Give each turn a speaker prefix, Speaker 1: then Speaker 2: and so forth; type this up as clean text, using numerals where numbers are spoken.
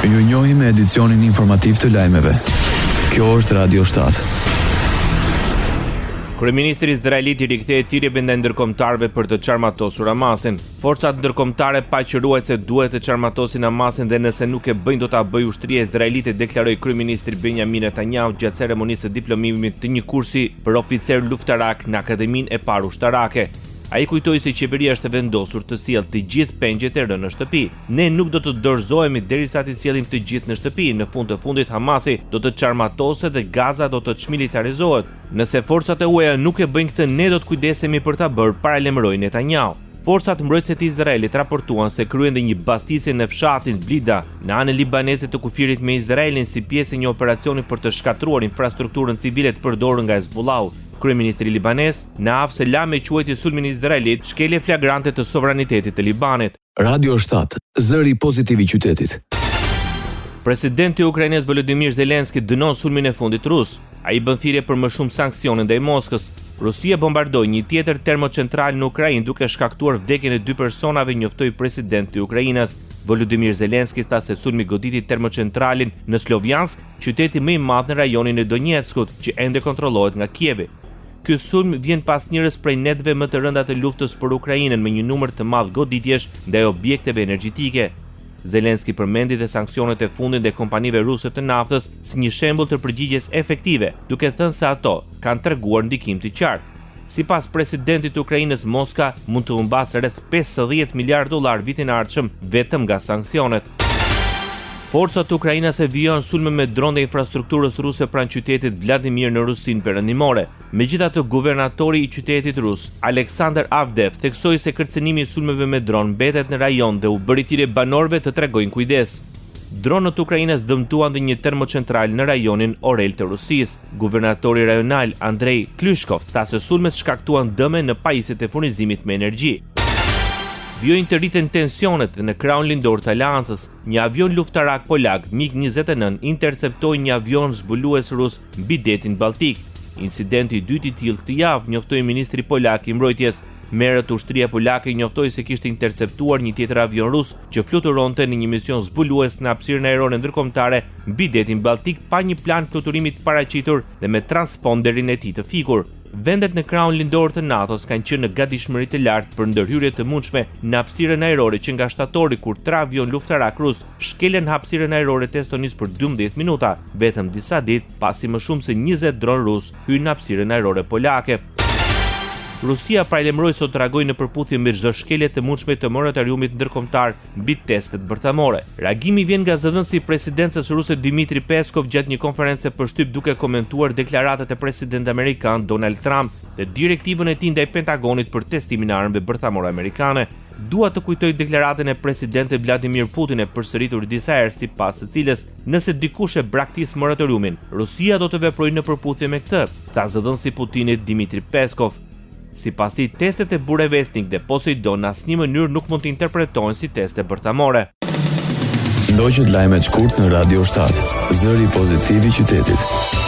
Speaker 1: Ju njohim me edicionin informativ të lajmeve. Kjo është Radio 7.
Speaker 2: Kryeministri izraelit i rikthehet thirrjeve ndaj ndërkombëtarëve për të çarmatosur Hamasin. Forcat ndërkombëtare paqëruese duhet të çarmatosin Hamasin dhe nëse nuk e bëjnë do ta bëjë ushtria izraelite, deklaroi kryeministri Benjamin Netanyahu gjatë ceremonisë së diplomimit të një kursi për oficer luftarak në Akademinë e parë ushtarake. Ai kujtoi se qeveria është vendosur të sjellë të gjithë pengjet e rënë në shtëpi. Ne nuk do të dorëzohemi derisa të sjellim të gjithë në shtëpi. Në fund të fundit Hamasi do të çarmatoset dhe Gaza do të çmilitarizohet. Nëse forcat e huaja nuk e bëjnë këtë, ne do të kujdesemi për ta bërë, paralajmëroi Netanyahu. Forcat mbrojtëse të Izraelit raportuan se kryen dhe një bastisje në fshatin Blida, në anën libaneze të kufirit me Izraelin si pjesë e një operacioni për të shkatruar infrastrukturën civile të përdorur nga Hezbollahu. Kryeministri libanez Naaf Selam e quajti sulmin e Izraelit shkelje flagrante të sovranitetit të Libanit.
Speaker 1: Radio 7, zëri pozitiv i qytetit.
Speaker 2: Presidenti i Ukrainës Volodymyr Zelensky dënon sulmin e fundit rus. Ai bën thirrje për më shumë sanksione ndaj Moskës. Rusia bombardoi një tjetër termocentral në Ukrainë duke shkaktuar vdekjen e 2 personave, njoftoi presidenti i Ukrainës. Volodymyr Zelensky tha se sulmi goditi termocentralin në Slovjansk, qyteti më i madh në rajonin e Donetskut, që ende kontrollohet nga Kievi. Ky sulm vjen pas njërës prej netëve më të rënda të luftës për Ukrainën me një numër të madh goditjesh ndaj objekteve energjetike. Zelensky përmendi dhe sanksionet e fundit ndaj kompanive ruse të naftës si një shembull të përgjigjes efektive, duke thënë se ato kanë treguar ndikim të qartë. Sipas presidentit të Ukrainës, Moska mund të humbasë rreth $50 miliardë vitin e ardhshëm vetëm nga sanksionet. Forcat të Ukrainës e vijojnë sulme me dronë dhe infrastrukturës ruse pranë qytetit Vladimir në Rusinë perëndimore. Megjithatë, guvernatori i qytetit rus, Aleksandr Avdev, theksoi se kërcënimi i sulmeve me dronë mbetet në rajon dhe u bëri thirrje banorëve të tregojnë kujdes. Dronët të Ukrainës dëmtuan dhe një termocentral në rajonin Orel të Rusisë. Guvernatori rajonal Andrei Klyshkov tha se sulmet shkaktuan dëme në pajisjet e furnizimit me energji. Vjojnë të rriten tensionet në krahun lindor të Aleancës. Një avion luftarak polak MiG-29 interceptoi një avion zbulues rus mbi detin Balltik. Incidenti i dytë i tillë këtë javë, njoftoi ministri polak i mbrojtjes. Merët ushtria polake njoftoi se kishte interceptuar një tjetër avion rus që fluturonte në një mision zbulues në hapësirën ajrore ndërkombëtare mbi detin Balltik pa një plan fluturimi të paraqitur dhe me transponderin e tij të fikur. Vendet në krahun lindor të NATO-s kanë qenë në gatishmëri të lartë për ndërhyrje të mundshme në hapësirën ajrore që nga shtatori kur 3 avion luftarak rus shkelen hapësirën ajrore të Estonisë për 12 minuta, vetëm disa ditë pasi më shumë se 20 dronë rus hyrën në hapësirën ajrore polake. Rusia paralajmëroi sot të reagojë në përputhje me çdo shkelje të mundshme të moratoriumit ndërkombëtar mbi testet bërthamore. Reagimi vjen nga zëdhënësi i presidencës ruse Dmitri Peskov gjatë një konferencë për shtyp duke komentuar deklaratat e presidentit amerikan Donald Trump dhe direktivën e tij ndaj Pentagonit për testimin e armëve bërthamore amerikane. Dua të kujtoj deklaratën e presidentit Vladimir Putin e përsëritur disa herë sipas së cilës nëse dikush e braktis moratoriumin, Rusia do të veprojë në përputhje me këtë, tha zëdhënësi i Putinit Dmitri Peskov. Sipas tij, testet e Burevestnik dhe Poseidon në asnjë mënyrë nuk mund të interpretohen si teste bërthamore.
Speaker 1: Ndoqët lajmet shkurt në Radio 7, zëri pozitiv i qytetit.